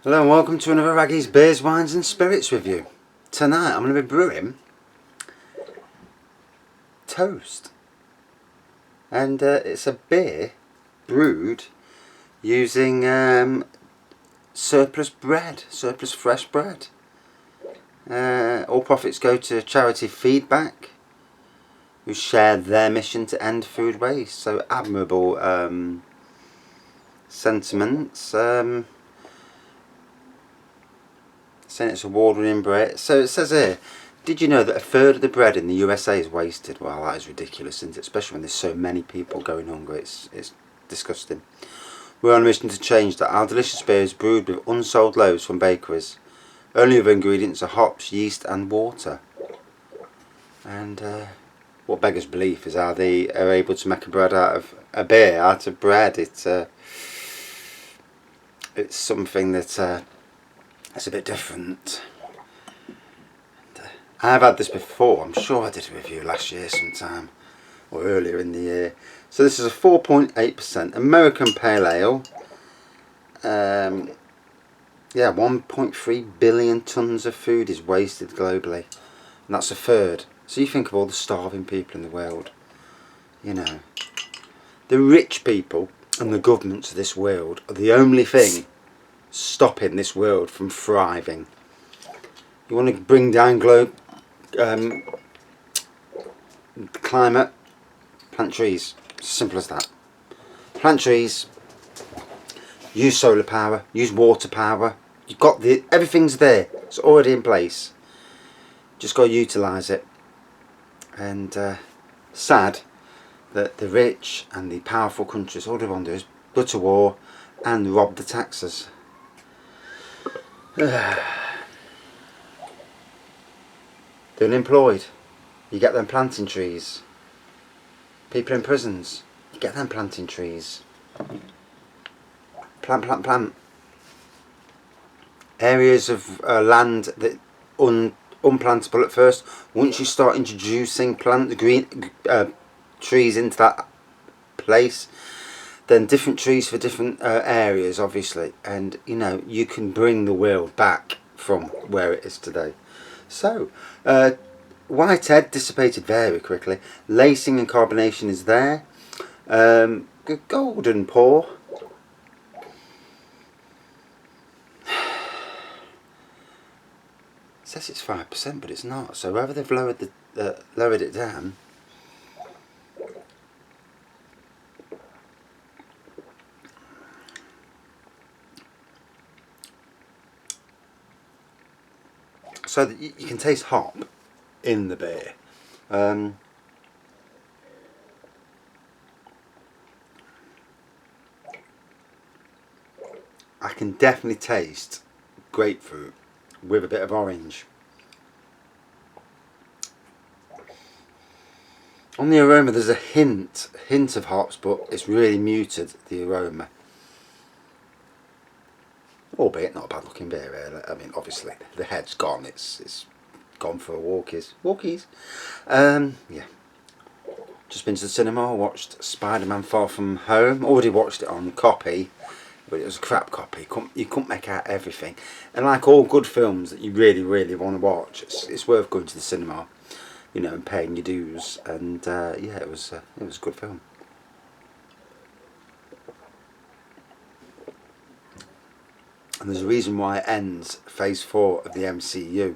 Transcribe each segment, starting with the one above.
Hello and welcome to another Raggy's Beers, Wines and Spirits review. Tonight I'm going to be brewing Toast. And it's a beer brewed using surplus fresh bread. All profits go to charity Feedback, who share their mission to end food waste. So admirable sentiments. Saying it's award-winning bread. So it says here, did you know that a third of the bread in the USA is wasted? Well, that is ridiculous, isn't it? Especially when there's so many people going hungry. It's disgusting. We're on a mission to change that. Our delicious beer is brewed with unsold loaves from bakeries. Only other ingredients are hops, yeast and water. And what beggars belief is how they are able to make a bread out of a beer out of bread. It's something that it's a bit different. I've had this before. I'm sure I did a review last year sometime, or earlier in the year. So this is a 4.8% American Pale Ale. Yeah, 1.3 billion tonnes of food is wasted globally, and that's a third. So you think of all the starving people in the world. You know, the rich people and the governments of this world are the only thing stopping this world from thriving. You want to bring down climate, plant trees. Simple as that. Plant trees, use solar power, use water power. You've got everything's there. It's already in place. Just got to utilise it. And sad that the rich and the powerful countries, all they want to do is go to war and rob the taxes. The unemployed, you get them planting trees. People in prisons, you get them planting trees. Plant. Areas of land that unplantable at first. Once you start introducing trees into that place, then different trees for different areas, obviously, and you know, you can bring the world back from where it is today. So whitehead dissipated very quickly. Lacing and carbonation is there. Golden pour. It says it's 5%, but it's not. So whether they've lowered it down. So that you can taste hop in the beer. I can definitely taste grapefruit with a bit of orange. On the aroma there's a hint of hops, but it's really muted, the aroma. Albeit not a bad looking beer, really. I mean, obviously the head's gone, it's gone for walkies. Yeah. Just been to the cinema, watched Spider-Man Far From Home. Already watched it on copy, but it was a crap copy. You couldn't make out everything. And like all good films that you really want to watch, it's worth going to the cinema, you know, and paying your dues. And yeah, it was a good film. And there's a reason why it ends phase 4 of the MCU,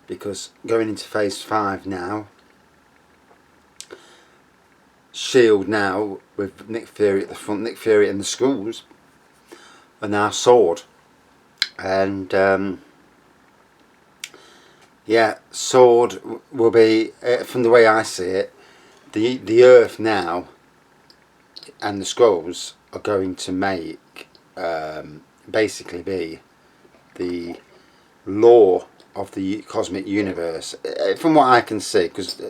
because going into phase 5 now, Shield now with Nick Fury at the front, Nick Fury and the Skrulls are now Sword, and yeah, Sword will be, from the way I see it, the Earth now and the Skrulls are going to make basically be the law of the cosmic universe, from what I can see, because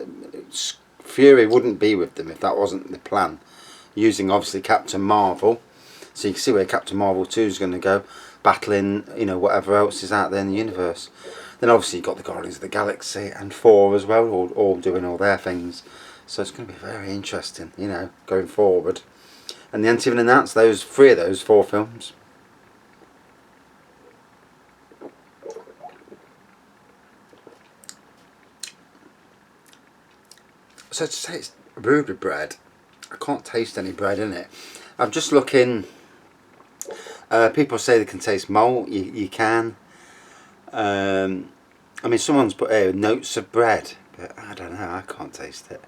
Fury wouldn't be with them if that wasn't the plan, using obviously Captain Marvel. So you can see where Captain Marvel 2 is going to go, battling, you know, whatever else is out there in the universe. Then obviously you've got the Guardians of the Galaxy and Thor as well, all doing all their things. So it's going to be very interesting, you know, going forward. And they haven't even announced those 4 films. So to say it's brewed with bread, I can't taste any bread in it. I'm just looking. People say they can taste malt. You can. I mean, someone's put notes of bread, but I don't know. I can't taste it.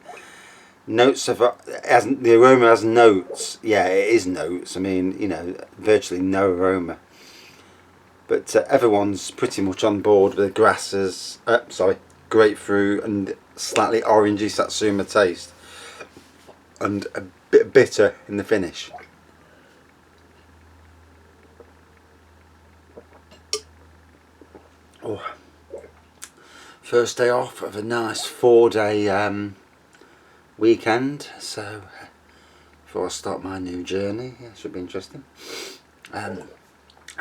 Notes of the aroma has notes. Yeah, it is notes. I mean, you know, virtually no aroma. But everyone's pretty much on board with the grasses. Grapefruit and slightly orangey satsuma taste, and a bit bitter in the finish. Oh, first day off of a nice 4-day weekend. So before I start my new journey, yeah, should be interesting. I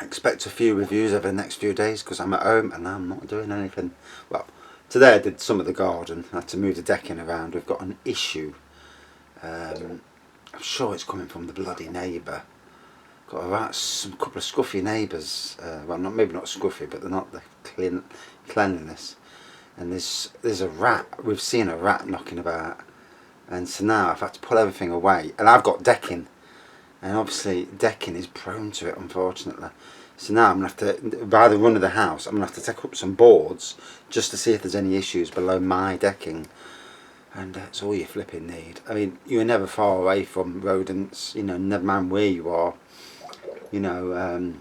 expect a few reviews over the next few days because I'm at home and I'm not doing anything. Well, today I did some of the garden. I had to move the decking around. We've got an issue. I'm sure it's coming from the bloody neighbour. Got some couple of scruffy neighbours. Well, maybe not scruffy, but they're not the cleanliness. And there's a rat. We've seen a rat knocking about, and so now I've had to pull everything away. And I've got decking, and obviously decking is prone to it, unfortunately. So now I'm gonna have to, by the run of the house, I'm gonna have to take up some boards just to see if there's any issues below my decking. And that's all you flipping need. I mean, you're never far away from rodents. You know, never mind where you are. You know,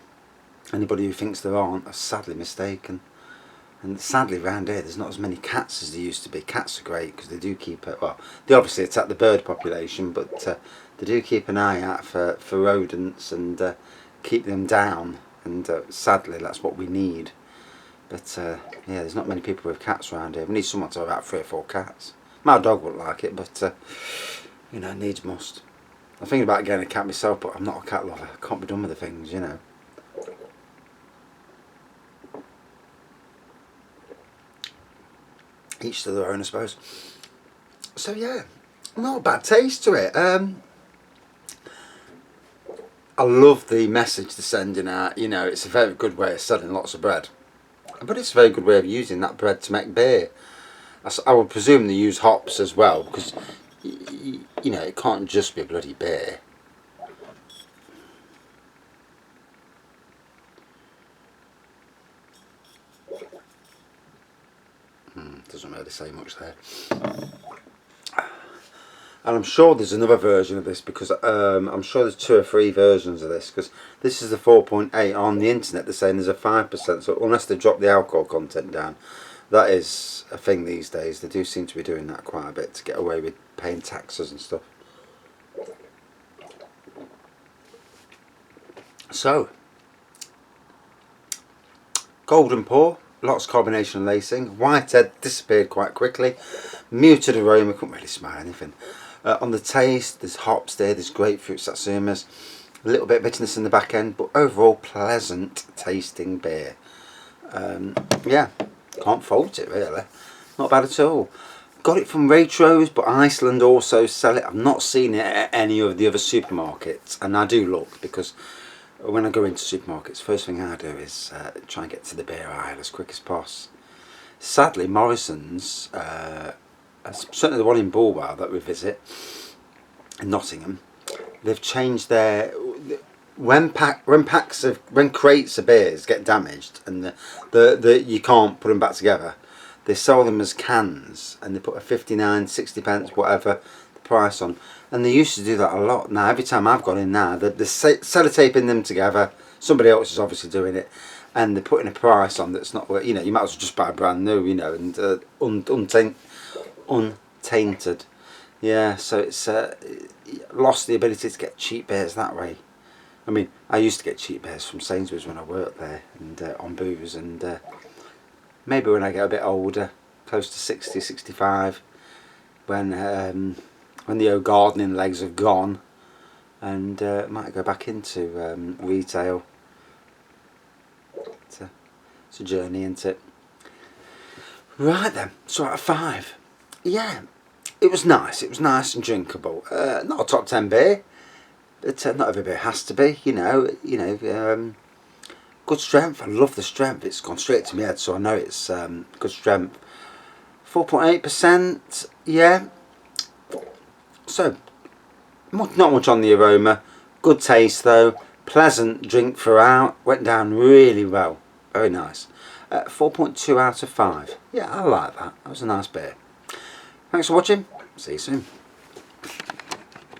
anybody who thinks there aren't are sadly mistaken. And sadly around here there's not as many cats as there used to be. Cats are great because they do keep it, well, they obviously attack the bird population, but they do keep an eye out for rodents and keep them down, and sadly that's what we need. But yeah, there's not many people with cats around here. We need someone to have about 3 or 4 cats. My dog wouldn't like it, but you know, needs must. I'm thinking about getting a cat myself, but I'm not a cat lover. I can't be done with the things, you know. Each to their own, I suppose. So yeah, not a bad taste to it. I love the message they're sending out. You know, it's a very good way of selling lots of bread, but it's a very good way of using that bread to make beer. I would presume they use hops as well, because you know, it can't just be bloody beer. Doesn't really say much there. And I'm sure there's another version of this, because I'm sure there's 2 or 3 versions of this, because this is the 4.8. On the internet they're saying there's a 5%, so unless they drop the alcohol content down, that is a thing these days. They do seem to be doing that quite a bit to get away with paying taxes and stuff. So, golden pour, lots of carbonation and lacing. Whitehead disappeared quite quickly. Muted aroma, couldn't really smell anything. On the taste, there's hops there, there's grapefruit satsumas, a little bit of bitterness in the back end, but overall pleasant tasting beer. Yeah, can't fault it really. Not bad at all. Got it from Waitrose, but Iceland also sell it. I've not seen it at any of the other supermarkets, and I do look, because when I go into supermarkets, first thing I do is try and get to the beer aisle as quick as possible. Sadly, Morrison's, certainly the one in Bulwell that we visit, in Nottingham, they've changed their, when crates of beers get damaged and you can't put them back together, they sell them as cans, and they put a 59, 60 pence, whatever the price on. And they used to do that a lot. Now every time I've gone in now, they're sellotaping them together. Somebody else is obviously doing it, and they're putting a price on that's not, you know, you might as well just buy brand new, you know, and untainted. Yeah, so it's lost the ability to get cheap beers that way. I mean, I used to get cheap beers from Sainsbury's when I worked there, and on booze, and maybe when I get a bit older, close to 60, 65, when the old gardening legs have gone, and might go back into retail. It's a journey, isn't it? Right then, so out of 5, yeah, it was nice. It was nice and drinkable. Not a top 10 beer, but not every beer has to be. You know, good strength. I love the strength. It's gone straight to my head, so I know it's good strength. 4.8%. Yeah, So, not much on the aroma. Good taste though. Pleasant drink throughout. Went down really well. Very nice. 4.2 out of 5. Yeah, I like that. That was a nice beer. Thanks for watching. See you soon.